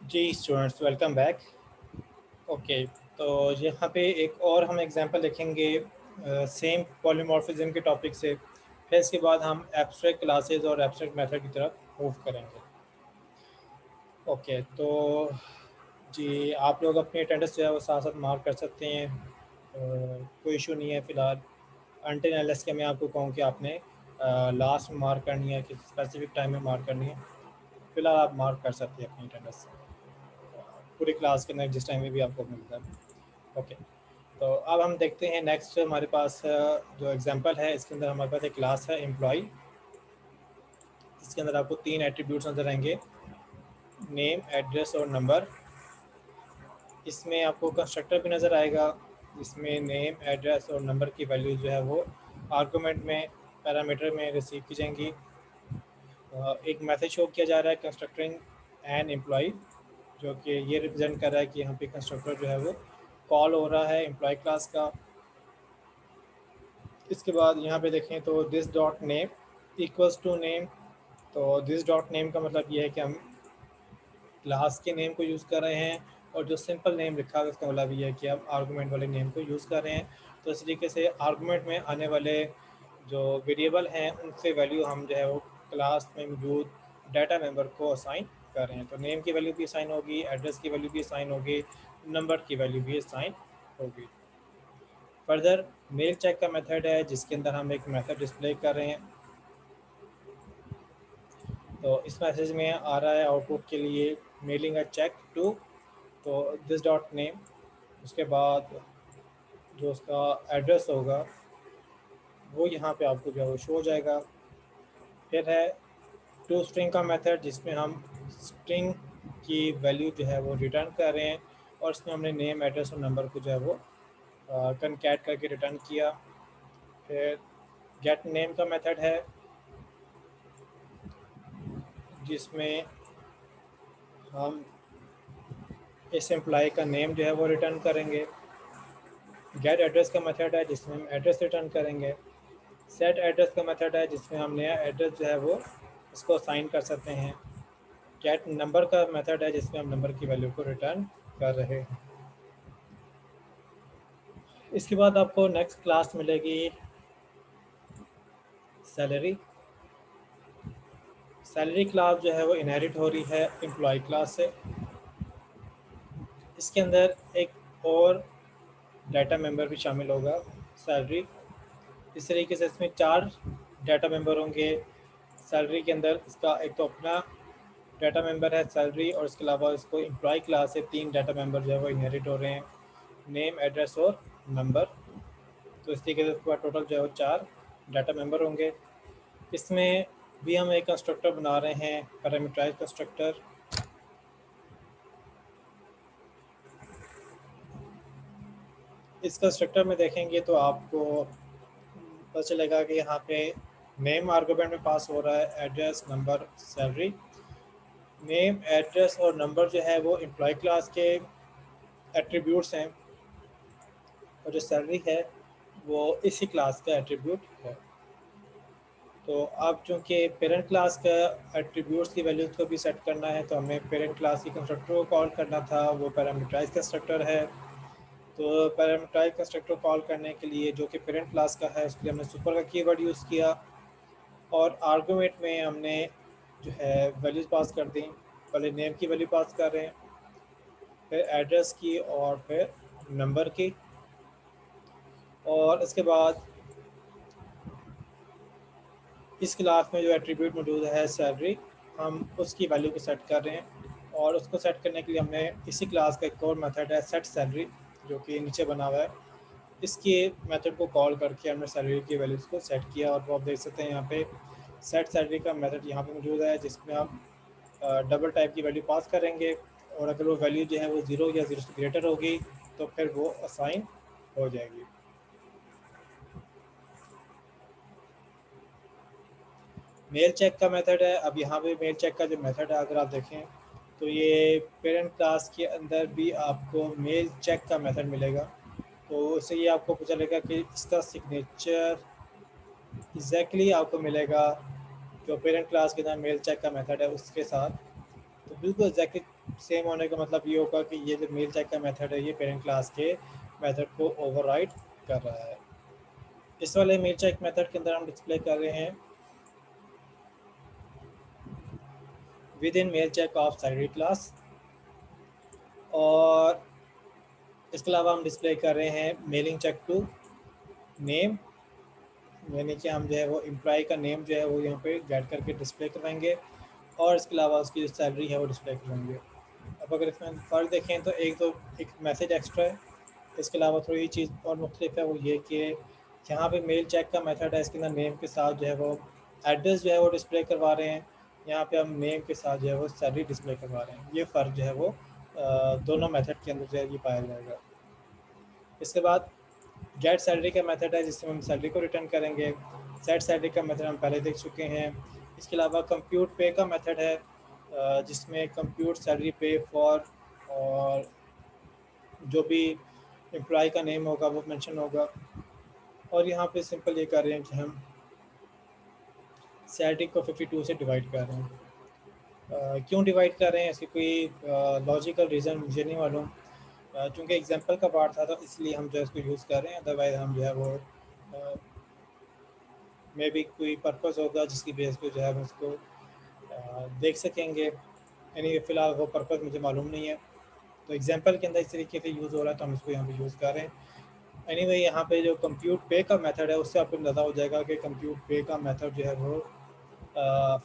जी students, welcome back. Okay, तो यहाँ पे एक और हम एग्जांपल देखेंगे सेम पॉलीमॉर्फिज्म के टॉपिक से। फिर इसके बाद हम एब्स्ट्रैक्ट क्लासेस और एब्स्ट्रैक्ट मेथड की तरफ मूव करेंगे। ओके, तो जी आप लोग अपनी अटेंडेंस जो है वो साथ साथ मार्क कर सकते हैं। कोई इशू नहीं है फ़िलहाल, अनटिल अनलेस के मैं आपको कहूँ कि आपने लास्ट में मार्क करनी है, किसी स्पेसिफिक टाइम में मार्क करनी है। फ़िलहाल आप मार्क कर सकते हैं अपनी अटेंडेंस पूरी क्लास के अंदर जिस टाइम में भी आपको मिलता है। ओके, तो अब हम देखते हैं नेक्स्ट हमारे पास जो एग्जांपल है, इसके अंदर हमारे पास एक क्लास है एम्प्लॉय। इसके अंदर आपको तीन एट्रीब्यूट्स नजर आएंगे, नेम, एड्रेस और नंबर। इसमें आपको कंस्ट्रक्टर भी नज़र आएगा, जिसमें नेम, एड्रेस और नंबर की वैल्यू जो है वो आर्गूमेंट में, पैरामीटर में रिसीव की जाएंगी। एक मैसेज शो किया जा रहा है कंस्ट्रक्टिंग एन एम्प्लॉय, जो कि ये रिप्रेजेंट कर रहा है कि यहाँ पे कंस्ट्रक्टर जो है वो कॉल हो रहा है एम्प्लॉय क्लास का। इसके बाद यहाँ पे देखें तो this dot name equals to name. तो दिस डॉट नेम का मतलब ये है कि हम क्लास के नेम को यूज़ कर रहे हैं, और जो सिंपल नेम लिखा है उसका मतलब ये है कि आप आर्गूमेंट वाले नेम को यूज़ कर रहे हैं। तो इस तरीके से आर्गूमेंट में आने वाले जो वेरिएबल हैं उनसे वैल्यू हम जो है वो क्लास में मौजूद डाटा मेंबर को असाइन कर रहे हैं। तो नेम की वैल्यू भी असाइन होगी, एड्रेस की वैल्यू भी असाइन होगी, नंबर की वैल्यू भी असाइन होगी। फर्दर मेल चेक का मेथड है, जिसके अंदर हम एक मेथड डिस्प्ले कर रहे हैं। तो इस मैसेज में आ रहा है आउटपुट के लिए मेलिंग अ चेक टू, तो दिस डॉट नेम। उसके बाद जो उसका एड्रेस होगा वो यहाँ पे आपको जो है वो शो हो जाएगा। फिर है टू स्ट्रिंग का मेथड, जिसमें हम स्ट्रिंग की वैल्यू जो है वो रिटर्न कर रहे हैं, और इसमें हमने नेम, एड्रेस और नंबर को जो है वो कनकैट करके रिटर्न किया। फिर गेट नेम का मेथड है, जिसमें हम इस एम्प्लॉय का नेम जो है वो रिटर्न करेंगे। गेट एड्रेस का मेथड है, जिसमें हम एड्रेस रिटर्न करेंगे। सेट एड्रेस का मेथड है, जिसमें हम नया एड्रेस जो है वो इसको असाइन कर सकते हैं। गेट नंबर का मेथड है, जिसमें हम नंबर की वैल्यू को रिटर्न कर रहे हैं। इसके बाद आपको नेक्स्ट क्लास मिलेगी सैलरी। सैलरी क्लास जो है वो इनहेरिट हो रही है एम्प्लॉय क्लास से। इसके अंदर एक और डाटा मेंबर भी शामिल होगा, सैलरी। इस तरीके से इसमें चार डाटा मेंबर होंगे सैलरी के अंदर। इसका एक तो अपना डाटा मेंबर है सैलरी, और इसके अलावा इसको एम्प्लॉय क्लास से तीन डाटा मेंबर जो है वो इनहेरिट हो रहे हैं, नेम, एड्रेस और नंबर। तो इस तरीके से पूरा टोटल जो है वो चार डाटा मेंबर होंगे। इसमें भी हम एक कंस्ट्रक्टर बना रहे हैं, पैरामीटराइज्ड कंस्ट्रक्टर। इस कंस्ट्रक्टर में देखेंगे तो आपको पता चलेगा कि यहाँ पे नेम आर्गुमेंट में पास हो रहा है, address, number, salary. Name, address और नंबर जो है वो एम्प्लॉय क्लास के एट्रीब्यूट्स हैं, और जो सैलरी है वो इसी क्लास का एट्रीब्यूट है। तो अब चूँकि पेरेंट क्लास का एट्रीब्यूट्स की वैल्यूज़ को भी सेट करना है, तो हमें पेरेंट क्लास की कंस्ट्रक्टर को कॉल करना था, वो पैरामीटराइज्ड कंस्ट्रक्टर है। तो पैरामीटराइज्ड कंस्ट्रक्टर कॉल करने के लिए, जो कि पेरेंट क्लास का है, उसके लिए हमने सुपर का कीवर्ड यूज़ किया, और आर्गुमेंट में हमने जो है वैल्यूज़ पास कर दी। पहले नेम की वैल्यू पास कर रहे हैं, फिर एड्रेस की, और फिर नंबर की। और इसके बाद इस क्लास में जो एट्रीब्यूट मौजूद है सैलरी, हम उसकी वैल्यू को सेट कर रहे हैं, और उसको सेट करने के लिए हमने इसी क्लास का एक और मेथड है सेट सैलरी, जो कि नीचे बना हुआ है। इसके मेथड को कॉल करके हमने सैलरी की वैल्यूज़ को सेट किया, और वो आप देख सकते हैं यहाँ पे सेट सैलरी का मेथड यहाँ पे मौजूद है, जिसमें आप डबल टाइप की वैल्यू पास करेंगे, और अगर वो वैल्यू जो है वो 0 या 0 से ग्रेटर होगी तो फिर वो असाइन हो जाएगी। मेल चेक का मेथड है। अब यहाँ पे मेल चेक का जो मेथड है, अगर आप देखें तो ये पेरेंट क्लास के अंदर भी आपको मेल चेक का मेथड मिलेगा। तो उससे ये आपको पता चलेगा कि इसका सिग्नेचर एग्जैक्टली आपको मिलेगा जो पेरेंट क्लास के अंदर मेल चेक का मेथड है उसके साथ। तो बिल्कुल एग्जैक्टली सेम होने का मतलब ये होगा कि ये जो मेल चेक का मेथड है ये पेरेंट क्लास के मेथड को ओवरराइड कर रहा है। इस वाले मेल चेक मेथड के अंदर हम डिस्प्ले कर रहे हैं within mail check of salary class, और इसके अलावा हम डिस्प्ले कर रहे हैं मेलिंग चेक टू नेम, यानी कि हम जो है वो एम्प्लॉय का नेम जो है वो यहाँ पे गेट करके डिस्प्ले करवाएंगे, और इसके अलावा उसकी जो सैलरी है वो डिस्प्ले करवाएंगे। अब अगर इसमें फ़र्क देखें तो एक मैसेज एक्स्ट्रा है, इसके अलावा थोड़ी चीज़ और मुख्तलिफ है, वो ये कि यहाँ पे मेल चेक का मेथड है, इसके अंदर नेम के साथ जो है वो एड्रेस जो है वो डिस्प्ले करवा रहे हैं, यहाँ पे हम नेम के साथ जो है वो सैलरी डिस्प्ले करवा रहे हैं। ये फ़र्क जो है वो दोनों मेथड के अंदर जो है ये पाया जाएगा। इसके बाद गेट सैलरी का मेथड है जिसमें हम सैलरी को रिटर्न करेंगे। सेट सैलरी का मेथड हम पहले देख चुके हैं। इसके अलावा कंप्यूट पे का मेथड है जिसमें कंप्यूट सैलरी पे फॉर, और जो भी एम्प्लॉय का नेम होगा वो मेंशन होगा। और यहाँ पे सिंपल ये कर रहे हैं कि हम सैलरी को 52 से डिवाइड कर रहे हैं। क्यों डिवाइड कर रहे हैं इसकी कोई लॉजिकल रीज़न मुझे नहीं मालूम, चूँकि एग्जांपल का पार्ट था तो इसलिए हम जो है इसको यूज़ कर रहे हैं। अदरवाइज़ हम जो है वो मे भी कोई पर्पज़ होगा जिसकी बेस पे जो है हम इसको देख सकेंगे। यानी फ़िलहाल वो पर्पज़ मुझे मालूम नहीं है, तो एग्जांपल के अंदर इस तरीके से यूज़ हो रहा है तो हम इसको यहाँ पे यूज़ कर रहे हैं। एनीवे यहाँ पे जो कंप्यूट पे का मेथड है उससे आपको अंदाज़ा हो जाएगा कि कंप्यूट पे का मेथड जो है वो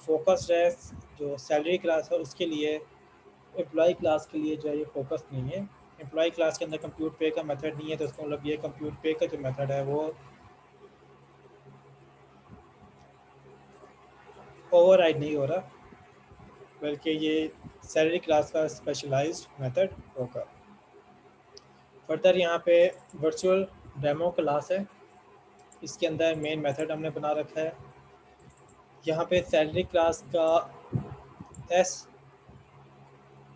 फोकस्ड है जो सैलरी क्लास है उसके लिए। एम्प्लॉय क्लास के लिए जो है ये फोकस नहीं है। एम्प्लॉय क्लास के अंदर कंप्यूट पे का मेथड नहीं है, तो उसका मतलब ये कंप्यूट पे का जो मेथड है वो ओवरराइड नहीं हो रहा, बल्कि ये सैलरी क्लास का स्पेशलाइज्ड मेथड होगा। फर्दर यहाँ पे वर्चुअल डेमो क्लास है, इसके अंदर मेन मेथड हमने बना रखा है। यहाँ पे सैलरी क्लास का एस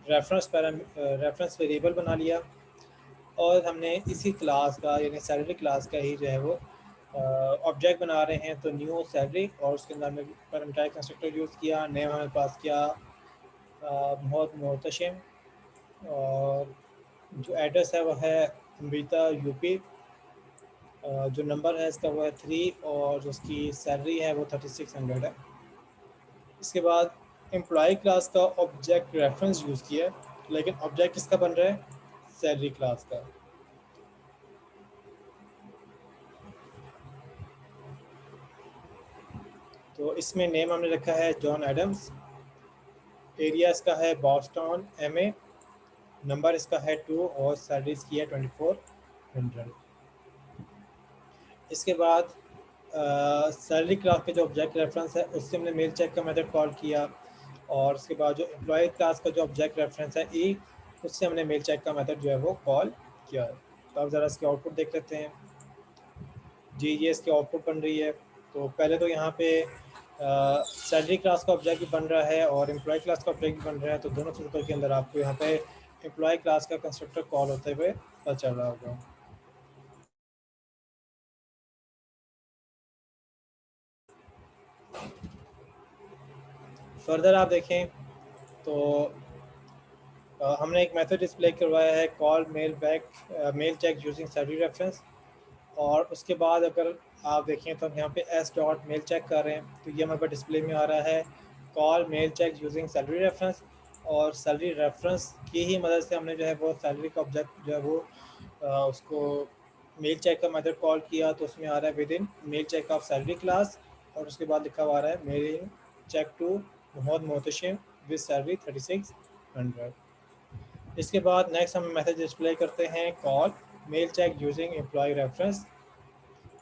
रेफरेंस वेरिएबल बना लिया, और हमने इसी क्लास का यानी सैलरी क्लास का ही जो है वो ऑब्जेक्ट बना रहे हैं। तो न्यू सैलरी, और उसके अंदर हमने पैरामीटर कंस्ट्रक्टर यूज़ किया। नेम हमारे पास किया मोहम्मद मोहतशिम, और जो एड्रेस है वह है अमृता यूपी, जो नंबर है इसका वो है 3, और जो उसकी सैलरी है वो 3600 है। इसके बाद एम्प्लॉय क्लास का ऑब्जेक्ट रेफरेंस यूज़ किया, लेकिन ऑब्जेक्ट किसका बन रहा है? सैलरी क्लास का। तो इसमें नेम हमने रखा है जॉन एडम्स, एरिया इसका है बॉस्टन MA, नंबर इसका है 2, और सैलरी इसकी है 2400। इसके बाद सैलरी क्लास के जो ऑब्जेक्ट रेफरेंस है उससे हमने मेल चेक का मेथड कॉल किया, और उसके बाद जो एम्प्लॉय क्लास का जो ऑब्जेक्ट रेफरेंस है E, उससे हमने मेल चेक का मेथड जो है वो कॉल किया। तो अब ज़रा इसकी आउटपुट देख लेते हैं। जी ये इसकी आउटपुट बन रही है। तो पहले तो यहाँ पे सैलरी क्लास का ऑब्जेक्ट भी बन रहा है और एम्प्लॉय क्लास का ऑब्जेक्ट भी बन रहा है, तो दोनों सूरतों के अंदर आपको यहाँ पे एम्प्लॉय क्लास का कंस्ट्रक्टर कॉल होते हुए पता चल रहा होगा। फर्दर आप देखें तो हमने एक मेथड डिस्प्ले करवाया है call mail back mail check using salary reference, और उसके बाद अगर आप देखें तो हम यहाँ पे एस डॉट मेल चेक कर रहे हैं, तो ये हमारे पास डिस्प्ले में आ रहा है call mail check using salary reference, और सैलरी रेफरेंस की ही मदद से हमने जो है वो सैलरी का ऑब्जेक्ट जो है वो उसको मेल चेक का मेथड कॉल किया, तो उसमें आ रहा है within mail check of salary class, और उसके बाद लिखा हुआ आ रहा है mail check to Mohammad Mohtashim with salary 3600। इसके बाद नेक्स्ट हम मैसेज डिस्प्ले करते हैं call mail check using employee reference,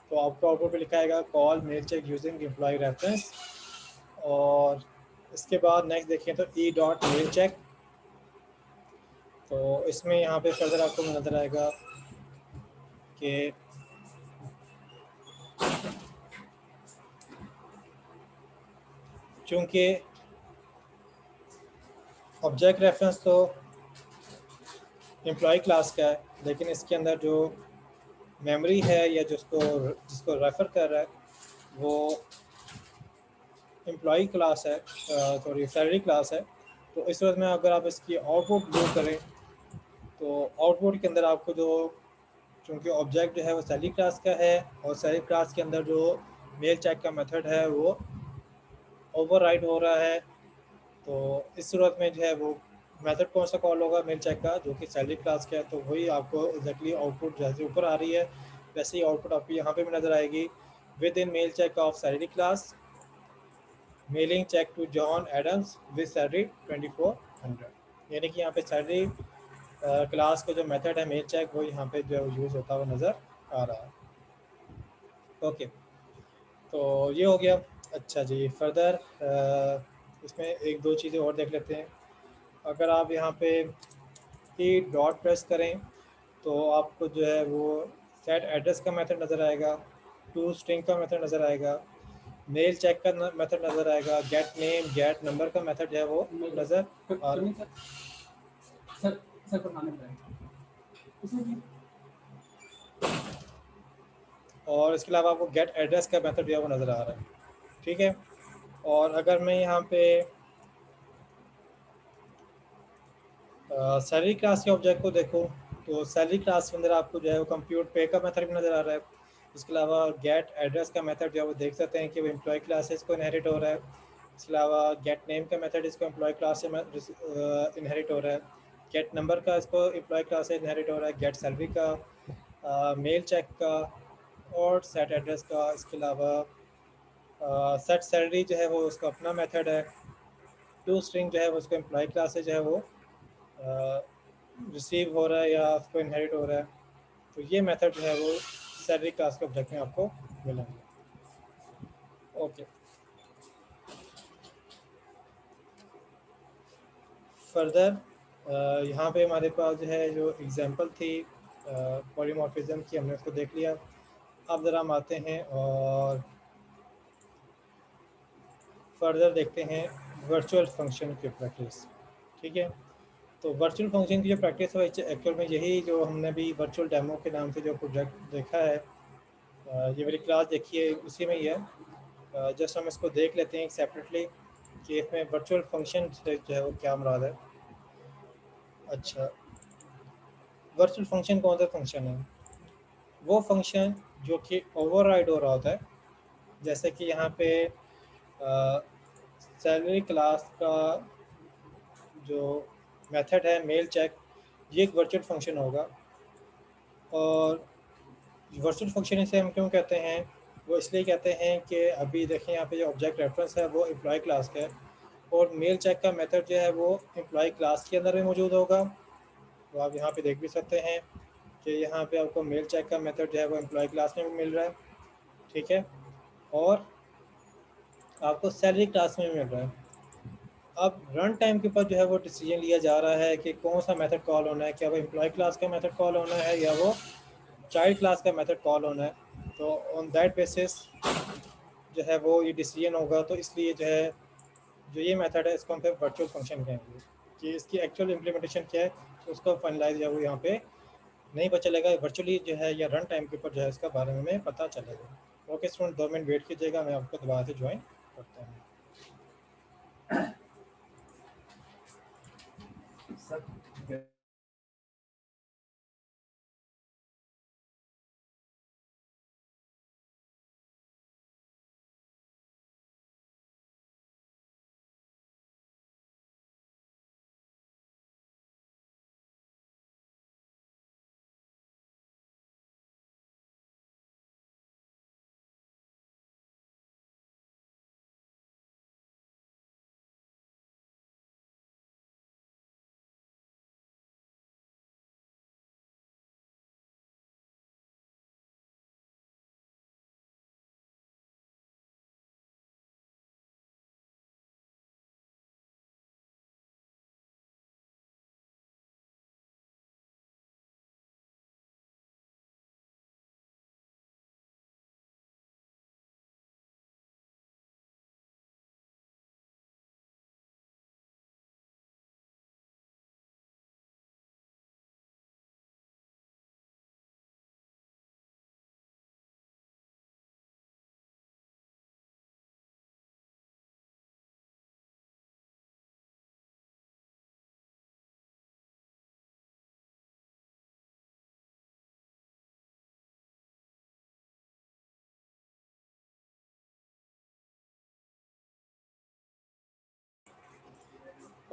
तो आपको आउटपुट पे लिखा आएगा call mail check using employee reference. और इसके बाद नेक्स्ट देखें तो ई डॉट मेल चेक, तो इसमें यहाँ पे फर्दर आपको नज़र आएगा कि चूँकि ऑब्जेक्ट रेफरेंस तो एम्प्लॉय क्लास का है, लेकिन इसके अंदर जो मेमोरी है या जिसको जिसको रेफ़र कर रहा है वो एम्प्लॉय क्लास है, सॉरी सैलरी क्लास है। तो इस सूरत में अगर आप इसकी आउटपुट व्यू करें तो आउटपुट के अंदर आपको जो, चूँकि ऑब्जेक्ट जो है वो सैलरी क्लास का है और सैलरी क्लास के अंदर जो मेल चेक का मेथड है वो ओवरराइड हो रहा है। तो इस सूरत में जो है वो मेथड कौन सा कॉल होगा मेल चेक का, जो कि सैलरी क्लास का है, तो वही आपको एग्जैक्टली आउटपुट जैसे ऊपर आ रही है वैसे ही आउटपुट आपको यहाँ पे भी नज़र आएगी। Within mail check of salary class mailing check to John Adams with salary 2400, यानी कि यहाँ पे सैलरी क्लास का जो मेथड है मेल चेक वो यहाँ पे जो यूज़ होता हुआ नज़र आ रहा है। ओके, तो ये हो गया। अच्छा जी, फर्दर इसमें एक दो चीज़ें और देख लेते हैं। अगर आप यहाँ पे की डॉट प्रेस करें तो आपको जो है वो सेट एड्रेस का मेथड नज़र आएगा, टू स्ट्रिंग का मेथड नज़र आएगा, मेल चेक का मेथड नज़र आएगा, गेट नेम गेट नंबर का मेथड जो है वो नज़र आ रहा है। सर सर बनाने पड़ेगा। और इसके अलावा आपको गेट एड्रेस का मेथड जो है वो नज़र आ रहा है। ठीक है, और अगर मैं यहाँ पे सैलरी क्लास के ऑब्जेक्ट को देखो तो सैलरी क्लास के अंदर आपको जो है वो कंप्यूट पे का मेथड भी नज़र आ रहा है। इसके अलावा गेट एड्रेस का मेथड जो है वो देख सकते हैं कि वो एम्प्लॉय क्लासेस को इनहेरिट हो रहा है। इसके अलावा गेट नेम का मेथड इसको एम्प्लॉय क्लास से इनहेरिट हो रहा है। गेट नंबर का इसको एम्प्लॉय क्लास से इनहेरिट हो रहा है। गेट सैलरी का, मेल चेक का और सेट एड्रेस का। इसके अलावा सेट सैलरी जो है वो उसका अपना मेथड है। टू स्ट्रिंग जो है वो उसको एम्प्लॉय क्लास से जो है वो रिसीव हो रहा है या उसको इनहेरिट हो रहा है। तो ये मेथड जो है वो सैलरी क्लास के ऑब्जेक्ट में आपको मिलेंगे। ओके, फर्दर यहाँ पे हमारे पास जो है जो एग्जांपल थी पॉलीमॉर्फिज्म की, हमने उसको देख लिया। अब ज़रा हम आते हैं और फर्दर देखते हैं वर्चुअल फंक्शन की प्रैक्टिस। ठीक है, तो वर्चुअल फंक्शन की जो प्रैक्टिस है एक्चुअल में यही जो हमने भी वर्चुअल डेमो के नाम से जो प्रोजेक्ट देखा है, ये वाली क्लास देखी है उसी में ही है। जस्ट हम इसको देख लेते हैं सेपरेटली कि इसमें वर्चुअल फंक्शन से जो है वो क्या मुराद है। अच्छा, वर्चुअल फंक्शन कौन सा फंक्शन है? वो फंक्शन जो कि ओवरराइड हो रहा होता है, जैसे कि यहाँ पे सैलरी क्लास का जो मेथड है मेल चेक, ये एक वर्चुअल फंक्शन होगा। और वर्चुअल फंक्शन इसे हम क्यों कहते हैं? वो इसलिए कहते हैं कि अभी देखें यहाँ पे जो ऑब्जेक्ट रेफरेंस है वो एम्प्लॉय क्लास का है और मेल चेक का मेथड जो है वो एम्प्लॉय क्लास के अंदर भी मौजूद होगा। तो आप यहाँ पे देख भी सकते हैं कि यहाँ पे आपको मेल चेक का मेथड जो है वो एम्प्लॉय क्लास में भी मिल रहा है। ठीक है, और आपको सैलरी क्लास में भी मिल रहा है। अब रन टाइम के ऊपर जो है वो डिसीजन लिया जा रहा है कि कौन सा मेथड कॉल होना है, क्या वो एम्प्लॉय क्लास का मेथड कॉल होना है या वो चाइल्ड क्लास का मेथड कॉल होना है। तो ऑन दैट बेसिस जो है वो ये डिसीजन होगा। तो इसलिए जो है जो ये मेथड है इसको हम फिर वर्चुअल फंक्शन कहेंगे कि इसकी एक्चुअल इम्प्लीमेंटेशन क्या है, तो उसका फाइनलाइज जो है वो यहाँ पे नहीं पता चलेगा। वर्चुअली जो है या रन टाइम के ऊपर जो है इसका बारे में हमें पता चलेगा। ओके स्टूडेंट, 2 मिनट वेट कीजिएगा, मैं आपको दोबारा से ज्वाइन करता हूँ। सर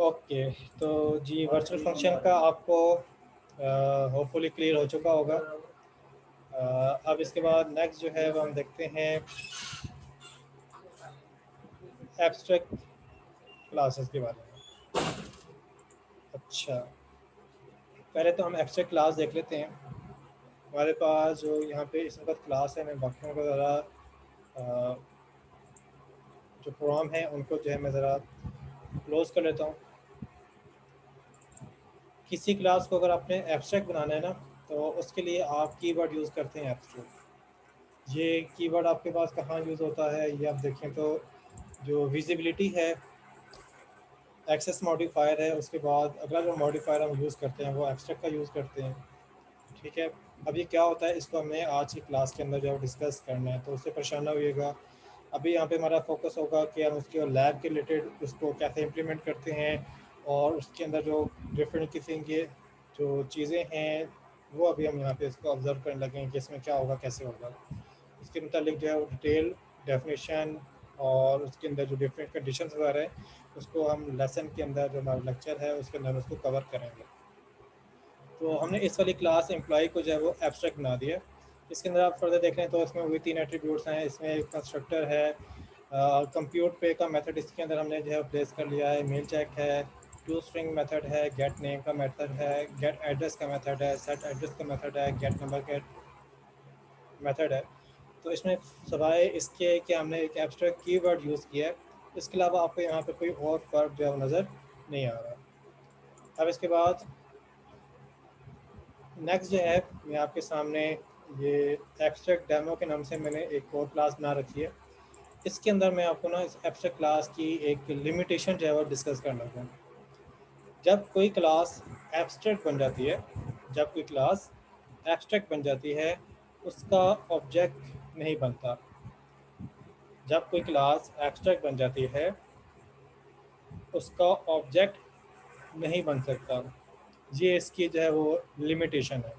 ओके, तो जी वर्चुअल फंक्शन का आपको होपफुली क्लियर हो चुका होगा। अब इसके बाद नेक्स्ट जो है वो हम देखते हैं एब्स्ट्रैक्ट क्लासेस के बारे में। अच्छा, पहले तो हम एब्स्ट्रैक्ट क्लास देख लेते हैं। हमारे पास जो यहाँ पे इस वक्त क्लास है, मैं बाकियों को ज़रा जो प्रोग्राम है उनको जो है मैं ज़रा क्लोज़ कर लेता हूँ। किसी क्लास को अगर आपने एब्स्ट्रैक्ट बनाना है ना, तो उसके लिए आप कीवर्ड यूज़ करते हैं एब्स्ट्रैक्ट। ये कीवर्ड आपके पास कहाँ यूज़ होता है, ये आप देखें तो जो विजिबिलिटी है, एक्सेस मॉडिफायर है, उसके बाद अगला जो मॉडिफायर हम यूज़ करते हैं वो एब्स्ट्रैक्ट का यूज़ करते हैं। ठीक है, अब ये क्या होता है इसको हमें आज की क्लास के अंदर जो डिस्कस करना है, तो उससे परेशान ना होइएगा। अभी यहाँ पे हमारा फोकस होगा कि हम उसके लैब के रिलेटेड उसको कैसे इम्प्लीमेंट करते हैं, और उसके अंदर जो डिफरेंट किस्म के जो चीज़ें हैं वो अभी हम यहाँ पे इसको ऑब्जर्व करने लगे हैं कि इसमें क्या होगा, कैसे होगा। उसके मुतालिक जो है वो डिटेल डेफिनेशन और उसके अंदर जो डिफरेंट कंडीशंस वगैरह हैं उसको हम लेसन के अंदर जो हमारा लेक्चर है उसके अंदर उसको कवर करेंगे। तो हमने इस वाली क्लास एम्प्लॉय को जो है वो एब्स्ट्रैक्ट बना दिया। इसके अंदर आप फर्दर देख रहे हैं तो इसमें वही 3 एट्रीब्यूट्स हैं। इसमें एक कंस्ट्रक्टर है, कंप्यूट पे का मेथड इसके अंदर हमने जो है प्लेस कर लिया है, मेल चेक है, टू स्ट्रिंग मेथड है, गेट नेम का मेथड है, गेट एड्रेस का मेथड है, सेट एड्रेस का मेथड है, गेट नंबर का मेथड है। तो इसमें सवाए इसके कि हमने एक एब्स्ट्रैक्ट कीवर्ड यूज़ किया है, इसके अलावा आपको यहाँ पे कोई और फ़र्क जो है वो नज़र नहीं आ रहा। अब इसके बाद नेक्स्ट जो है मैं आपके सामने ये एब्स्ट्रैक्ट डेमो के नाम से मैंने एक और क्लास बना रखी है। इसके अंदर मैं आपको ना इस एब्स्ट्रैक्ट क्लास की एक लिमिटेशन जो है वो डिस्कस करना है। जब कोई क्लास एब्स्ट्रैक्ट बन जाती है, जब कोई क्लास एब्स्ट्रैक्ट बन जाती है, उसका ऑब्जेक्ट नहीं बनता। जब कोई क्लास एब्स्ट्रैक्ट बन जाती है, उसका ऑब्जेक्ट नहीं बन सकता। ये इसकी जो है वो लिमिटेशन है,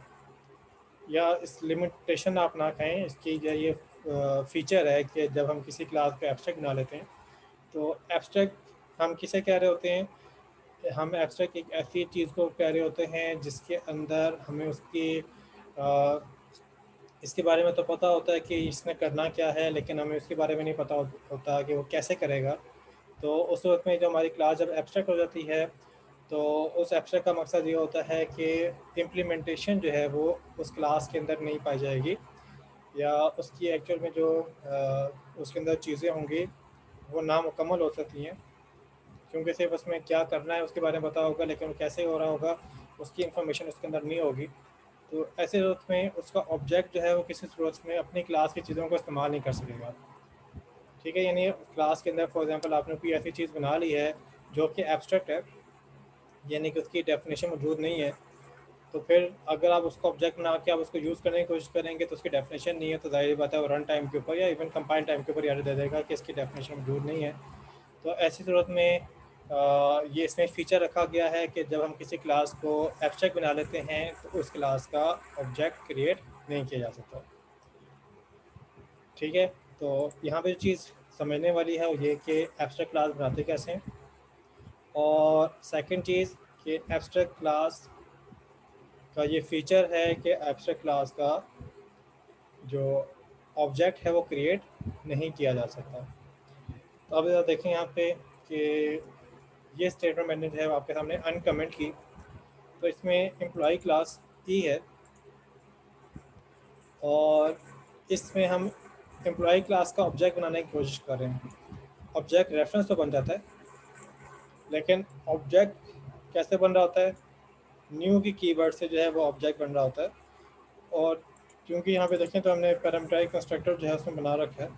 या इस लिमिटेशन आप ना कहें, इसकी जो ये फीचर है कि जब हम किसी क्लास को एब्स्ट्रैक्ट बना लेते हैं, तो एब्स्ट्रैक्ट हम किसे कह रहे होते हैं? हम एब्स्ट्रैक्ट एक ऐसी चीज़ को कह रहे होते हैं जिसके अंदर हमें उसकी इसके बारे में तो पता होता है कि इसने करना क्या है, लेकिन हमें उसके बारे में नहीं पता होता कि वो कैसे करेगा। तो उस वक्त में जो हमारी क्लास जब एब्स्ट्रैक्ट हो जाती है, तो उस एब्स्ट्रैक्ट का मकसद ये होता है कि इम्प्लीमेंटेशन जो है वो उस क्लास के अंदर नहीं पाई जाएगी, या उसकी एक्चुअल में जो उसके अंदर चीज़ें होंगी वो नामुकम्मल हो सकती हैं, क्योंकि सिर्फ उसमें क्या करना है उसके बारे में पता होगा, लेकिन वो कैसे हो रहा होगा उसकी इन्फॉर्मेशन उसके अंदर नहीं होगी। तो ऐसे सूरत में उसका ऑब्जेक्ट जो है वो किसी सूरत में अपनी क्लास की चीज़ों को इस्तेमाल नहीं कर सकेगा। ठीक है, यानी क्लास के अंदर फॉर एग्जांपल आपने कोई ऐसी चीज़ बना ली है जो कि एब्स्ट्रैक्ट है, यानी कि उसकी डेफिनेशन मौजूद नहीं है, तो फिर अगर आप उसको ऑब्जेक्ट बना के आप उसको यूज़ करने की कोशिश करेंगे तो उसकी डेफिनेशन नहीं है, तो जाहिर बात है वो रन टाइम के ऊपर या इवन कंपाइल टाइम के ऊपर एरर दे देगा कि इसकी डेफिनेशन मौजूद नहीं है। तो ऐसी सूरत में ये इसमें फ़ीचर रखा गया है कि जब हम किसी क्लास को एब्स्ट्रैक्ट बना लेते हैं तो उस क्लास का ऑब्जेक्ट क्रिएट नहीं किया जा सकता। ठीक है, तो यहाँ पे जो चीज़ समझने वाली है वो ये कि एब्स्ट्रैक्ट क्लास बनाते कैसे हैं, और सेकंड चीज़ कि एब्स्ट्रैक्ट क्लास का ये फ़ीचर है कि एब्स्ट्रैक्ट क्लास का जो ऑब्जेक्ट है वो क्रिएट नहीं किया जा सकता। तो अब ज़रा देखें यहाँ पे कि ये स्टेटमेंट मैंने जो है आपके सामने अनकमेंट की, तो इसमें एम्प्लॉय क्लास ई है, और इसमें हम एम्प्लॉय क्लास का ऑब्जेक्ट बनाने की कोशिश कर रहे हैं। ऑब्जेक्ट रेफरेंस तो बन जाता है, लेकिन ऑब्जेक्ट कैसे बन रहा होता है? न्यू की कीवर्ड से जो है वो ऑब्जेक्ट बन रहा होता है। और क्योंकि यहाँ पे देखें तो हमने पैरामीटराइज्ड कंस्ट्रक्टर जो है उसमें बना रखा है,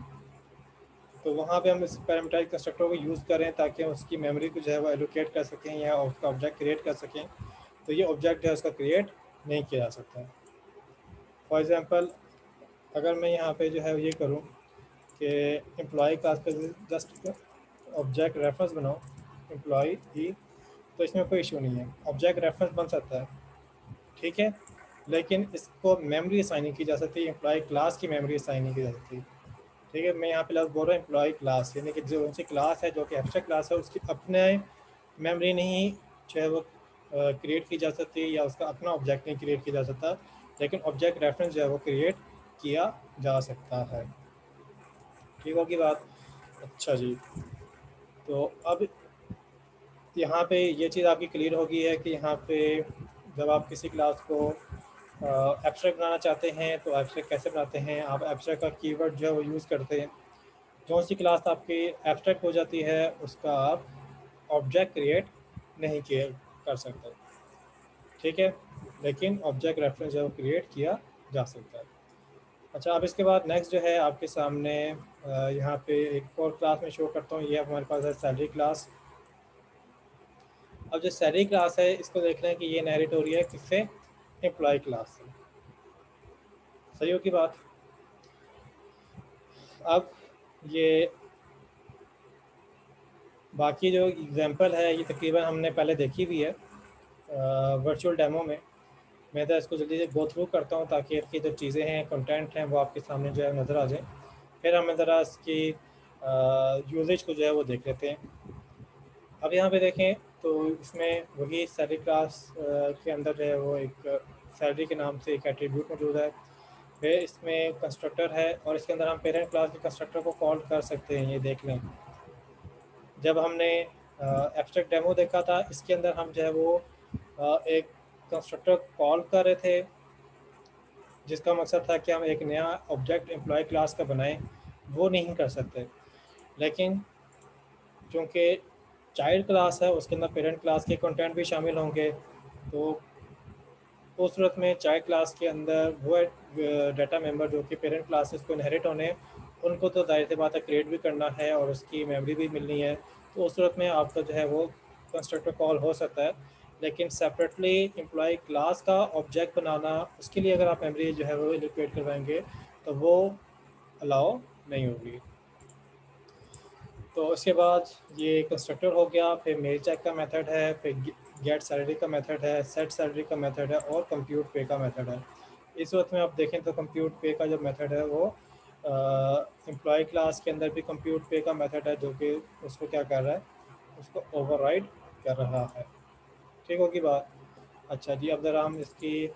तो वहाँ पे हम इस पैरामीटराइज्ड कंस्ट्रक्टर को यूज़ करें ताकि उसकी मेमोरी को जो है वो एलोकेट कर सकें या उसका ऑब्जेक्ट क्रिएट कर सकें। तो ये ऑब्जेक्ट जो है उसका क्रिएट नहीं किया जा सकता। फॉर एग्ज़ाम्पल, अगर मैं यहाँ पे जो है ये करूँ कि एम्प्लॉय क्लास पे जस्ट ऑब्जेक्ट रेफरेंस बनाओ एम्प्लॉय ई, तो इसमें कोई इशू नहीं है, ऑब्जेक्ट रेफरेंस बन सकता है। ठीक है, लेकिन इसको मेमोरी असाइन नहीं की जा सकती, एम्प्लॉय क्लास की मेमोरी असाइन नहीं की जा सकती। ठीक है, मैं यहाँ पे लफ्ज़ बोल रहा हूँ एम्प्लॉय क्लास, यानी कि जो उनकी क्लास है जो कि एब्स्ट्रैक्ट क्लास है उसकी अपने मेमोरी नहीं चाहे वो क्रिएट की जा सकती है या उसका अपना ऑब्जेक्ट नहीं क्रिएट किया जा सकता, लेकिन ऑब्जेक्ट रेफरेंस जो है वो क्रिएट किया जा सकता है। ठीक होगी बात। अच्छा जी, तो अब यहाँ पे ये चीज़ आपकी क्लियर होगी है कि यहाँ पे जब आप किसी क्लास को एब्स्ट्रैक्ट बनाना चाहते हैं तो एब्स्ट्रैक्ट कैसे बनाते हैं, आप एब्स्ट्रैक्ट का कीवर्ड जो है वो यूज़ करते हैं। जो सी क्लास आपकी एब्स्ट्रैक्ट हो जाती है उसका आप ऑब्जेक्ट क्रिएट नहीं किए कर सकते, ठीक है, लेकिन ऑब्जेक्ट रेफरेंस जो है वो क्रिएट किया जा सकता है। अच्छा, अब इसके बाद नेक्स्ट जो है आपके सामने यहाँ पे एक और क्लास में शो करता हूँ। ये हमारे पास है सैलरी क्लास। अब जो सैलरी क्लास है इसको देख रहे हैं कि ये इनहेरिट हो रही है किससे, एम्प्लॉय क्लास से। सही हो की बात। अब ये बाकी जो एग्जांपल है ये तकरीबन हमने पहले देखी हुई है वर्चुअल डेमो में। मैं तो इसको जल्दी से गो थ्रू करता हूँ ताकि इसकी जो चीज़ें हैं, कंटेंट हैं, वो आपके सामने जो है नज़र आ जाए। फिर हम ज़रा इसकी यूजेज को जो है वो देख लेते हैं। अब यहाँ पे देखें तो इसमें वही सैलरी क्लास के अंदर जो है वो एक सैलरी के नाम से एक एट्रीब्यूट मौजूद है। फिर इसमें कंस्ट्रक्टर है और इसके अंदर हम पेरेंट क्लास के कंस्ट्रक्टर को कॉल कर सकते हैं। ये देख लें, जब हमने एब्स्ट्रैक्ट डेमो देखा था इसके अंदर हम जो है वो एक कंस्ट्रक्टर कॉल कर रहे थे जिसका मकसद था कि हम एक नया ऑब्जेक्ट एम्प्लॉय क्लास का बनाएं। वो नहीं कर सकते, लेकिन चूँकि चाइल्ड क्लास है उसके अंदर पेरेंट क्लास के कंटेंट भी शामिल होंगे, तो उस सूरत में चाइल्ड क्लास के अंदर वो डाटा मेंबर जो कि पेरेंट क्लासेस को इनहेरिट होने हैं, उनको तो ज़ाहिर सी बात है क्रिएट भी करना है और उसकी मेमोरी भी मिलनी है। तो उस सूरत में आपका जो है वो कंस्ट्रक्टर कॉल हो सकता है, लेकिन सेपरेटली एम्प्लॉय क्लास का ऑब्जेक्ट बनाना, उसके लिए अगर आप मेमोरी जो है वो एलोकेट करवाएंगे तो वो अलाउ नहीं होगी। तो उसके बाद ये कंस्ट्रक्टर हो गया, फिर मेल चेक का मेथड है, फिर गेट सैलरी का मेथड है, सेट सैलरी का मेथड है और कंप्यूट पे का मेथड है। इस वक्त में आप देखें तो कंप्यूट पे का जो मेथड है वो एम्प्लॉय क्लास के अंदर भी कंप्यूट पे का मेथड है जो कि उसको क्या कर रहा है, उसको ओवरराइड कर रहा है। ठीक होगी बात। अच्छा जी, अब ज़रा हम इसकी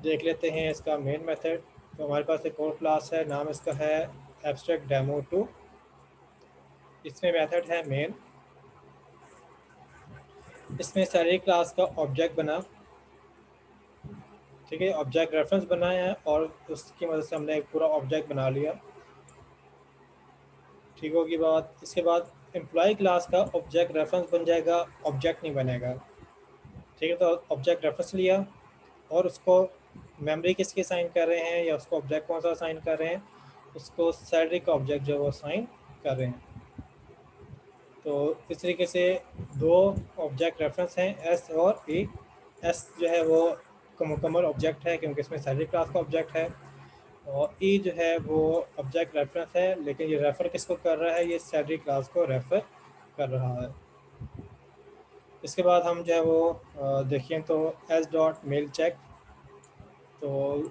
देख लेते हैं इसका मेन मेथड। तो हमारे पास एक और क्लास है, नाम इसका है एब्स्ट्रैक्ट डेमो 2। इसमें मेथड है मेन। इसमें सैलरी क्लास का ऑब्जेक्ट बना, ठीक है, ऑब्जेक्ट रेफरेंस बनाया है और उसकी मदद से हमने एक पूरा ऑब्जेक्ट बना लिया। ठीक होगी बात। इसके बाद एम्प्लॉय क्लास का ऑब्जेक्ट रेफरेंस बन जाएगा, ऑब्जेक्ट नहीं बनेगा। ठीक है, तो ऑब्जेक्ट रेफरेंस लिया और उसको मेमोरी किसकी असाइन कर रहे हैं या उसको ऑब्जेक्ट कौन सा असाइन कर रहे हैं, उसको सैलरी का ऑब्जेक्ट जो है वो असाइन कर रहे हैं। तो इस तरीके से दो ऑब्जेक्ट रेफरेंस हैं, एस और ई। एस जो है वो मुकम्मल ऑब्जेक्ट है क्योंकि इसमें सैलरी क्लास का ऑब्जेक्ट है, और ई जो है वो ऑब्जेक्ट रेफरेंस है, लेकिन ये रेफ़र किसको कर रहा है, ये सैलरी क्लास को रेफ़र कर रहा है। इसके बाद हम जो है वो देखें तो एस डॉट मेल चेक, तो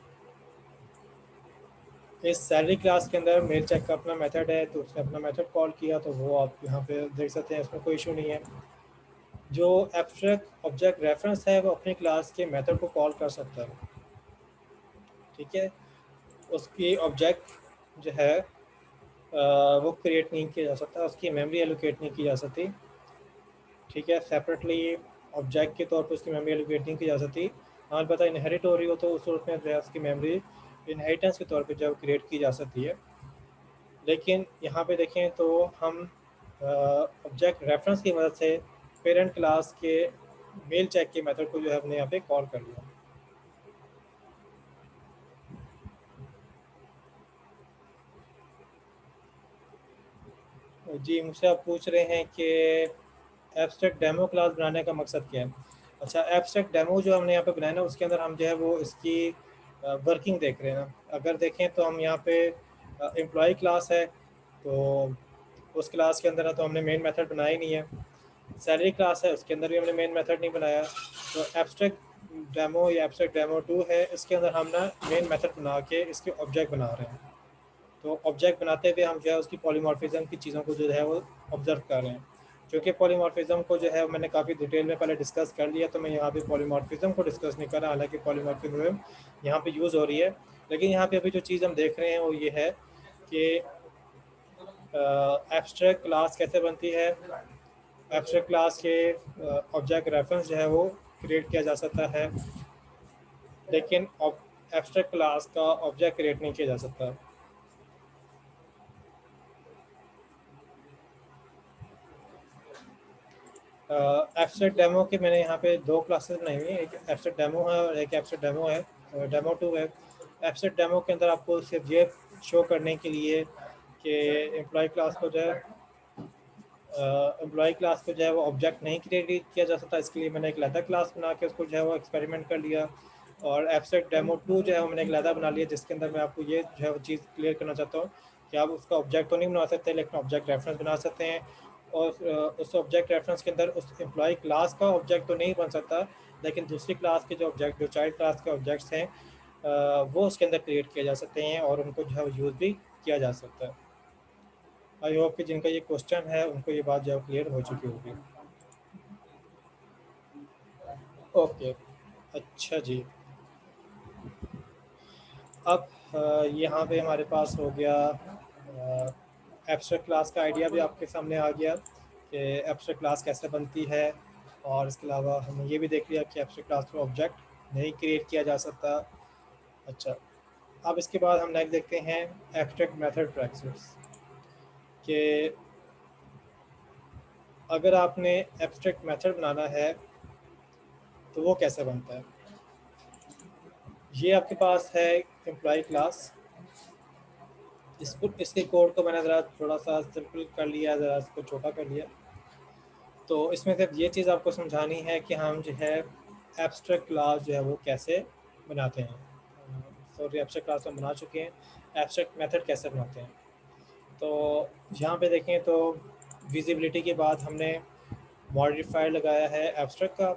इस सैलरी क्लास के अंदर मेल चेक का अपना मेथड है, तो उसने अपना मेथड कॉल किया, तो वो आप यहाँ पे देख सकते हैं, इसमें कोई इशू नहीं है। जो एब्स्ट्रैक्ट ऑब्जेक्ट रेफरेंस है वो अपनी क्लास के मेथड को कॉल कर सकता है, ठीक है, उसकी ऑब्जेक्ट जो है वो क्रिएट नहीं किया जा सकता, उसकी मेमोरी एलोकेट नहीं की जा सकती, ठीक है, सेपरेटली ऑब्जेक्ट के तौर पर उसकी मेमोरी एलोकेट नहीं की जा सकती। हाँ, पता इनहेरिट हो रही हो तो उस सूरत में जो है उसकी मेमोरी इनहेरिटेंस के तौर पर जो क्रिएट की जा सकती है। लेकिन यहाँ पे देखें तो हम ऑब्जेक्ट रेफरेंस की मदद से पेरेंट क्लास के मेल चेक के मेथड को जो है हमने यहाँ पे कॉल कर लिया। जी, मुझसे आप पूछ रहे हैं कि एब्स्ट्रैक्ट डेमो क्लास बनाने का मकसद क्या है। अच्छा, एब्स्ट्रैक्ट डेमो जो हमने यहाँ पे बनाया ना उसके अंदर हम जो है वो इसकी वर्किंग देख रहे हैं ना। अगर देखें तो हम यहाँ पे एम्प्लॉय क्लास है, तो उस क्लास के अंदर तो हमने मेन मेथड बनाया ही नहीं है। सैलरी क्लास है उसके अंदर भी हमने मेन मेथड नहीं बनाया। तो एब्स्ट्रैक्ट डेमो या एब्स्ट्रैक्ट डेमो 2 है, इसके अंदर हम ना मेन मेथड बना के इसके ऑब्जेक्ट बना रहे हैं। तो ऑब्जेक्ट बनाते हुए हम जो है उसकी पॉलीमॉर्फिज्म की चीज़ों को जो है वो ऑब्जर्व कर रहे हैं। क्योंकि पॉलीमॉर्फिज्म को जो है मैंने काफ़ी डिटेल में पहले डिस्कस कर लिया, तो मैं यहाँ पे पॉलीमॉर्फिज्म को डिस्कस नहीं कर रहा, हालांकि पॉलीमॉर्फिज्म यहाँ पे यूज़ हो रही है। लेकिन यहाँ पे अभी जो चीज़ हम देख रहे हैं वो ये है कि एब्स्ट्रैक्ट क्लास कैसे बनती है। एब्स्ट्रैक्ट क्लास के ऑब्जेक्ट रेफरेंस जो है वो क्रिएट किया जा सकता है, लेकिन एब्स्ट्रैक्ट क्लास का ऑब्जेक्ट क्रिएट नहीं किया जा सकता। एब्स्ट्रैक्ट डेमो के मैंने यहाँ पे दो क्लासेस बनाई हुई हैं, एक एब्स्ट्रैक्ट डेमो है और एक एब्स्ट्रैक्ट डेमो है, डेमो 2 है। एब्स्ट्रैक्ट डेमो के अंदर आपको सिर्फ ये शो करने के लिए कि एम्प्लॉय क्लास को जो है एम्प्लॉय क्लास को जो है वो ऑब्जेक्ट नहीं क्रिएट किया जा सकता, इसके लिए मैंने एक लैदा क्लास बना के उसको जो है वो एक्सपेरिमेंट कर लिया। और एब्स्ट्रैक्ट डेमो 2 जो है वो मैंने एक लैदा बना लिया, जिसके अंदर मैं आपको ये जो है वो चीज़ क्लियर करना चाहता हूँ कि आप उसका ऑब्जेक्ट तो नहीं बना सकते, लेकिन ऑब्जेक्ट रेफरेंस बना सकते हैं। और उस ऑब्जेक्ट रेफरेंस के अंदर उस एम्प्लॉय क्लास का ऑब्जेक्ट तो नहीं बन सकता, लेकिन दूसरी क्लास के जो ऑब्जेक्ट, जो चाइल्ड क्लास के ऑब्जेक्ट्स हैं, वो उसके अंदर क्रिएट किए जा सकते हैं और उनको जो है यूज़ भी किया जा सकता है। आई होप कि जिनका ये क्वेश्चन है उनको ये बात जो है क्लियर हो चुकी होगी। ओके, अच्छा जी। अब यहाँ पे हमारे पास हो गया एब्स्ट्रैक्ट क्लास का आइडिया भी आपके सामने आ गया कि एब्स्ट्रैक्ट क्लास कैसे बनती है, और इसके अलावा हमने ये भी देख लिया कि एब्स्ट्रैक्ट क्लास पर ऑब्जेक्ट नहीं क्रिएट किया जा सकता। अच्छा, अब इसके बाद हम नेक्स्ट देखते हैं एब्स्ट्रैक्ट मेथड प्रैक्टिस कि अगर आपने एब्स्ट्रैक्ट मेथड बनाना है तो वो कैसे बनता है। ये आपके पास है एम्प्लॉय क्लास, इसके कोड को मैंने ज़रा थोड़ा सा सिंपल कर लिया, ज़रा इसको छोटा कर लिया। तो इसमें सिर्फ ये चीज़ आपको समझानी है कि हम जो है एब्स्ट्रैक्ट क्लास जो है वो कैसे बनाते हैं। सॉरी, एब्स्ट्रैक्ट क्लास हम बना चुके हैं, एब्स्ट्रैक्ट मेथड कैसे बनाते हैं। तो यहाँ पे देखें तो विजिबिलिटी के बाद हमने मॉडिफायर लगाया है एब्स्ट्रैक्ट का,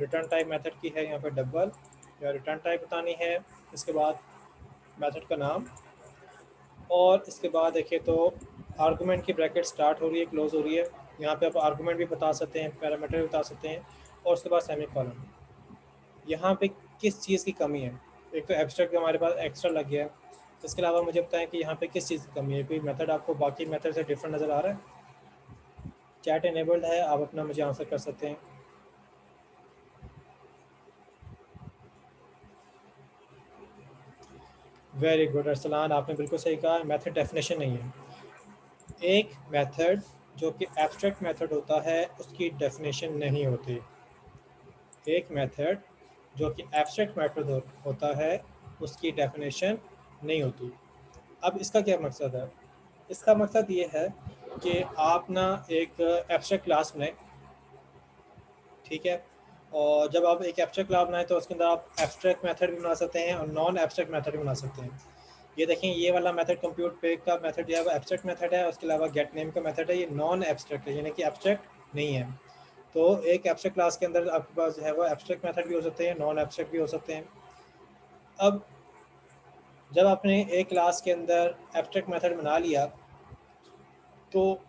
रिटर्न टाइप मेथड की है यहाँ पे डबल या रिटर्न टाइप बतानी है, इसके बाद मेथड का नाम, और इसके बाद देखिए तो आर्गूमेंट की ब्रैकेट स्टार्ट हो रही है, क्लोज हो रही है। यहाँ पे आप आर्गूमेंट भी बता सकते हैं, पैरामीटर भी बता सकते हैं, और उसके बाद सेमी कॉलन। यहाँ पे किस चीज़ की कमी है, एक तो एब्स्ट्रैक्ट हमारे पास एक्स्ट्रा लग गया है, इसके अलावा मुझे बताएं कि यहाँ पे किस चीज़ की कमी है। कोई मेथड आपको बाकी मेथड से डिफरेंट नज़र आ रहा है? चैट इनेबल्ड है, आप अपना मुझे आंसर कर सकते हैं। वेरी गुड अरसलान, आपने बिल्कुल सही कहा, मेथड डेफिनेशन नहीं है। एक मेथड जो कि एब्स्ट्रैक्ट मेथड होता है उसकी डेफिनेशन नहीं होती। एक मेथड जो कि एब्स्ट्रैक्ट मेथड होता है उसकी डेफिनेशन नहीं होती। अब इसका क्या मकसद है? इसका मकसद ये है कि आप ना एक एब्स्ट्रैक्ट क्लास बनाएं, ठीक है, और जब आप एक एब्स्ट्रैक्ट क्लास बनाएं तो उसके अंदर आप एब्स्ट्रैक्ट मेथड भी बना सकते हैं और नॉन एब्स्ट्रैक्ट मेथड भी बना सकते हैं। ये देखें, ये वाला मेथड कंप्यूट पे का मेथड जो है वो एब्स्ट्रैक्ट मेथड है, उसके अलावा गेट नेम का मेथड है, ये नॉन एब्स्ट्रैक्ट है, यानी कि एब्स्ट्रैक्ट नहीं है। तो एक एब्स्ट्रैक्ट क्लास के अंदर आपके पास जो है वो एब्स्ट्रैक्ट मेथड भी हो सकते हैं, नॉन एब्स्ट्रैक्ट भी हो सकते हैं। अब जब आपने एक क्लास के अंदर एब्स्ट्रैक्ट मेथड बना लिया तो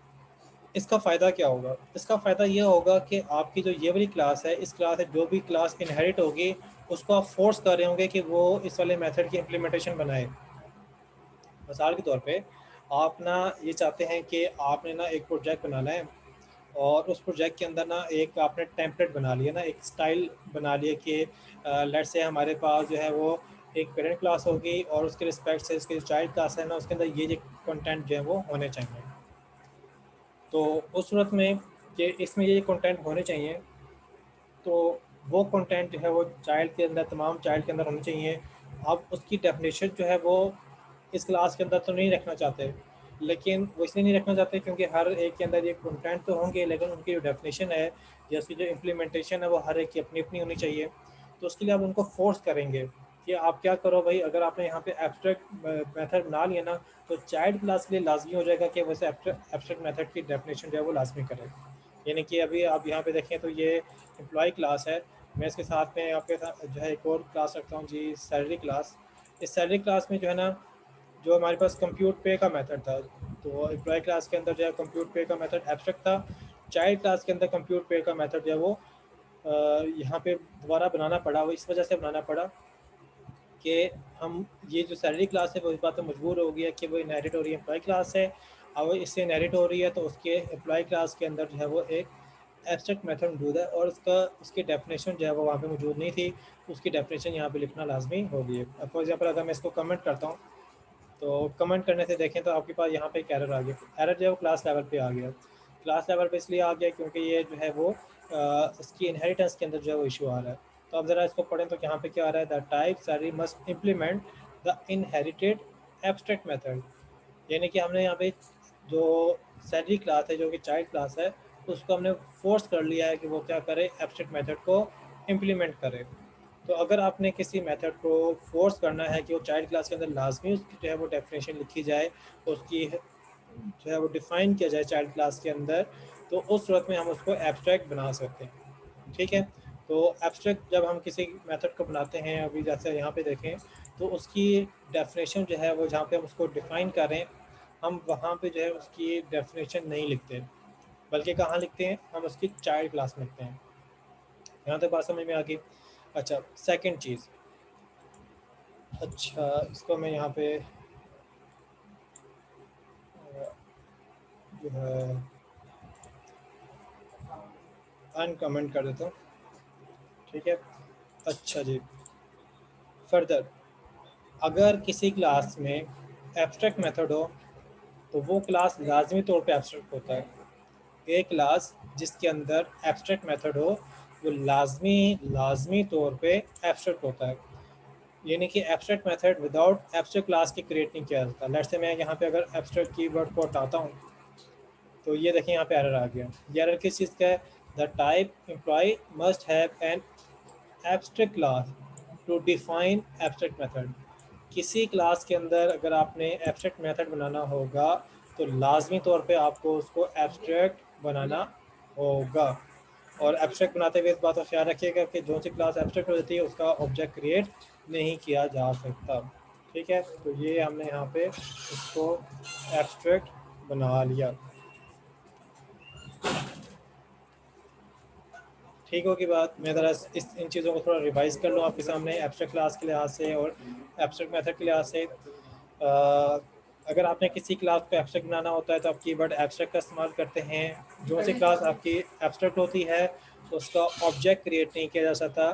इसका फ़ायदा क्या होगा? इसका फ़ायदा ये होगा कि आपकी जो ये वाली क्लास है, इस क्लास से जो भी क्लास इनहेरिट होगी उसको आप फोर्स कर रहे होंगे कि वो इस वाले मेथड की इम्प्लीमेंटेशन बनाए। मिसाल के तौर पे आप ना ये चाहते हैं कि आपने ना एक प्रोजेक्ट बनाना है, और उस प्रोजेक्ट के अंदर ना एक आपने टेम्पलेट बना लिया ना, एक स्टाइल बना लिया कि लेट्स से हमारे पास जो है वो एक पेरेंट क्लास होगी और उसके रिस्पेक्ट से उसकी जो चाइल्ड क्लास है ना उसके अंदर ये कंटेंट जो है वो होने चाहिए। तो उस सूरत में कि इसमें ये कंटेंट होने चाहिए, तो वो कंटेंट जो है वो चाइल्ड के अंदर, तमाम चाइल्ड के अंदर होने चाहिए। आप उसकी डेफिनेशन जो है वो इस क्लास के अंदर तो नहीं रखना चाहते, लेकिन वो इसलिए नहीं रखना चाहते क्योंकि हर एक के अंदर ये कंटेंट तो होंगे, लेकिन उनकी जो डेफिनेशन है या उसकी जो इम्प्लीमेंटेशन है वो हर एक की अपनी अपनी होनी चाहिए। तो उसके लिए आप उनको फोर्स करेंगे कि आप क्या करो भाई, अगर आपने यहाँ पे एब्स्ट्रैक्ट मेथड बना लिया ना तो चाइल्ड क्लास के लिए लाजमी हो जाएगा कि वैसे एब्स्ट्रैक्ट मेथड की डेफिनेशन जो है वो लाजमी करें। यानी कि अभी आप यहाँ पे देखें तो ये एम्प्लॉय क्लास है, मैं इसके साथ में आपके साथ जो है एक और क्लास रखता हूँ जी, सैलरी क्लास। इस सैलरी क्लास में जो है ना, जो हमारे पास कंप्यूट पे का मेथड था, तो एम्प्लॉय क्लास के अंदर जो है कंप्यूट पे का मेथड एब्स्ट्रैक्ट था। चाइल्ड क्लास के अंदर कंप्यूट पे का मेथड जो है वो यहाँ पे दोबारा बनाना पड़ा। वो इस वजह से बनाना पड़ा कि हम ये जो सैलरी क्लास है वो इस बात पर मजबूर हो गया कि वो इनहेरिट हो रही है एम्प्लॉय क्लास है, और वो इससे इनहेरिट हो रही है, तो उसके एम्प्लॉय क्लास के अंदर जो है वो एक एब्स्ट्रैक्ट मेथड मौजूद है और उसकी डेफिनेशन जो है वो वहाँ पे मौजूद नहीं थी। उसकी डेफिनेशन यहाँ पे लिखना लाजमी हो गई है। अब फॉर एग्जाम्पल अगर मैं इसको कमेंट करता हूँ, तो कमेंट करने से देखें तो आपके पास यहाँ पे एक एरर आ गया। एरर जो है वो क्लास लेवल पे आ गया। क्लास लेवल पे इसलिए आ गया क्योंकि ये जो है वो इसकी इनहेरिटेंस के अंदर जो है वो इशू आ रहा है। तो अब ज़रा इसको पढ़ें तो यहाँ पे क्या आ रहा है, the type salary must implement the inherited abstract method. यानी कि हमने यहाँ पे जो सैलरी क्लास है जो कि चाइल्ड क्लास है, उसको हमने फोर्स कर लिया है कि वो क्या करे, एब्स्ट्रैक्ट मेथड को इम्प्लीमेंट करे। तो अगर आपने किसी मेथड को फोर्स करना है कि वो चाइल्ड क्लास के अंदर लाजमी उसकी जो है वो डेफिनेशन लिखी जाए, उसकी जो है वो डिफ़ाइन किया जाए चाइल्ड क्लास के अंदर, तो उस सूरत में हम उसको एब्स्ट्रैक्ट बना सकते हैं। ठीक है, तो एब्स्ट्रैक्ट जब हम किसी मेथड को बनाते हैं, अभी जैसे यहाँ पे देखें, तो उसकी डेफिनेशन जो है वो जहाँ पे हम उसको डिफ़ाइन करें, हम वहाँ पे जो है उसकी डेफिनेशन नहीं लिखते, बल्कि कहाँ लिखते हैं, हम उसकी चाइल्ड क्लास में लिखते हैं। यहाँ तक बात समझ में आ गई। अच्छा, सेकंड चीज़, अच्छा इसको मैं यहाँ पे जो है अनकमेंट कर देता हूँ। ठीक है, अच्छा जी, फर्दर अगर किसी क्लास में एब्स्ट्रैक्ट मेथड हो तो वो क्लास लाजमी तौर पे एब्स्ट्रैक्ट होता है। एक क्लास जिसके अंदर एब्स्ट्रैक्ट मेथड हो वो लाजमी लाजमी तौर पे एब्स्ट्रैक्ट होता है। यानी कि abstract method without abstract class के क्रिएट नहीं किया जाता। लेट्स से मैं यहाँ पे अगर एब्स्ट्रैक्ट कीवर्ड को हटाता हूँ, तो ये देखिए यहाँ पे एरर आ गया। ये एरर किस चीज़ का है, the type employee must have an abstract class to define abstract method. किसी क्लास के अंदर अगर आपने एब्स्ट्रैक्ट मेथड बनाना होगा तो लाजमी तौर पे आपको उसको एब्स्ट्रैक्ट बनाना होगा। और एब्स्ट्रैक्ट बनाते हुए इस बात का ख्याल रखिएगा कि जो सी क्लास एब्स्ट्रैक्ट हो जाती है उसका ऑब्जेक्ट क्रिएट नहीं किया जा सकता। ठीक है, तो ये हमने यहाँ पे इसको एब्स्ट्रैक्ट बना लिया। ठीक होगी बात। मैं ज़रा इस इन चीज़ों को थोड़ा रिवाइज़ कर लूँ आपके सामने एब्स्ट्रैक्ट क्लास के लिहाज से और एब्स्ट्रैक्ट मेथड के लिहाज से। अगर आपने किसी क्लास को एब्स्ट्रैक्ट बनाना होता है तो आप कीवर्ड एब्स्ट्रैक्ट का इस्तेमाल करते हैं। जो सी क्लास आपकी एब्स्ट्रैक्ट होती है तो उसका ऑब्जेक्ट क्रिएट नहीं किया जा सकता,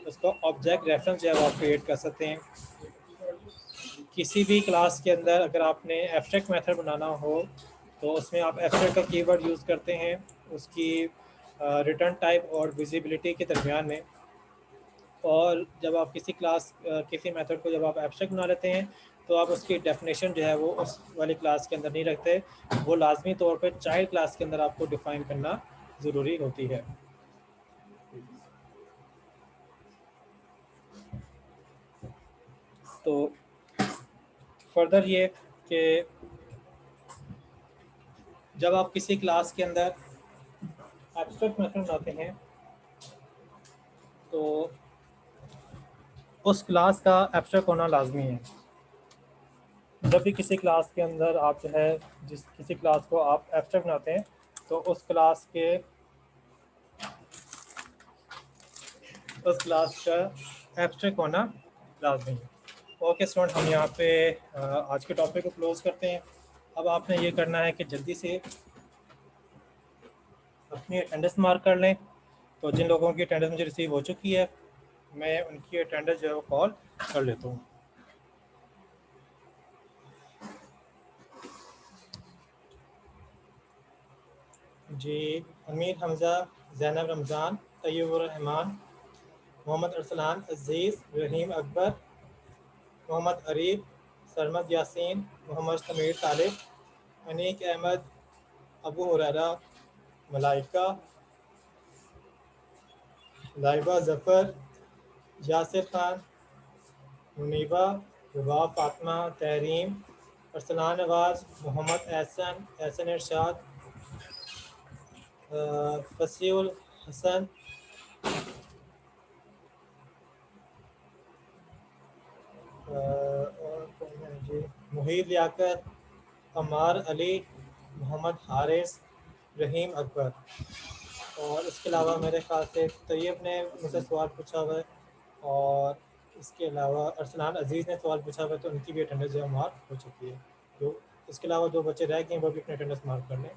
उसका ऑब्जेक्ट रेफरेंस जो है वो आप क्रिएट कर सकते हैं। किसी भी क्लास के अंदर अगर आपने एब्स्ट्रैक्ट मेथड बनाना हो तो उसमें आप एब्स्ट्रैक्ट का कीवर्ड यूज़ करते हैं उसकी रिटर्न टाइप और विजिबिलिटी के दरमियान में। और जब आप किसी क्लास किसी मेथड को जब आप एब्स्ट्रैक्ट बना लेते हैं तो आप उसकी डेफिनेशन जो है वो उस वाली क्लास के अंदर नहीं रखते, वो लाजमी तौर पे चाइल्ड क्लास के अंदर आपको डिफ़ाइन करना ज़रूरी होती है। तो फर्दर ये कि जब आप किसी क्लास के अंदर एब्स्ट्रैक्ट मेथड बनाते हैं तो उस क्लास का एब्स्ट्रैक्ट होना लाजमी है। जब भी किसी क्लास के अंदर आप जो है जिस किसी क्लास को आप एब्स्ट्रैक्ट बनाते हैं तो उस क्लास का एब्स्ट्रैक्ट होना लाजमी है। ओके स्टूडेंट, हम यहाँ पे आज के टॉपिक को क्लोज करते हैं। अब आपने ये करना है कि जल्दी से अपनी अटेंडेंस मार्क कर लें। तो जिन लोगों की अटेंडेंस मुझे रिसीव हो चुकी है मैं उनकी अटेंडेंस जो है वो कॉल कर लेता हूँ। जी, अमीर हमज़ा, ज़ैनब रमज़ान, तैयबुर रहमान, मोहम्मद अरसलान अज़ीज़, रहीम अकबर, मोहम्मद अरीब, सरमद यासीन, मोहम्मद समीर तालिब, अनीक अहमद, अबू हुरैरा, मलाइका, लाइबा ज़फ़र, यासिर खान, मुनीबा, रुबाब फातिमा, तहरीम, अरसलान नवाज़, मोहम्मद एहसन, एहसन इरशाद, फसीउल हसन, और कौन है जी, मुहीर लियाकत, अमार अली, मोहम्मद हारिस, रहीम अकबर। और इसके अलावा मेरे ख्याल से तैयब ने मुझसे सवाल पूछा हुआ है, और इसके अलावा अरसलान अजीज़ ने सवाल पूछा हुआ है, तो उनकी भी अटेंडेंस जो है मार्क हो चुकी है। तो इसके अलावा जो बच्चे रह गए हैं वो भी अपनी अटेंडेंस मार्क कर लें।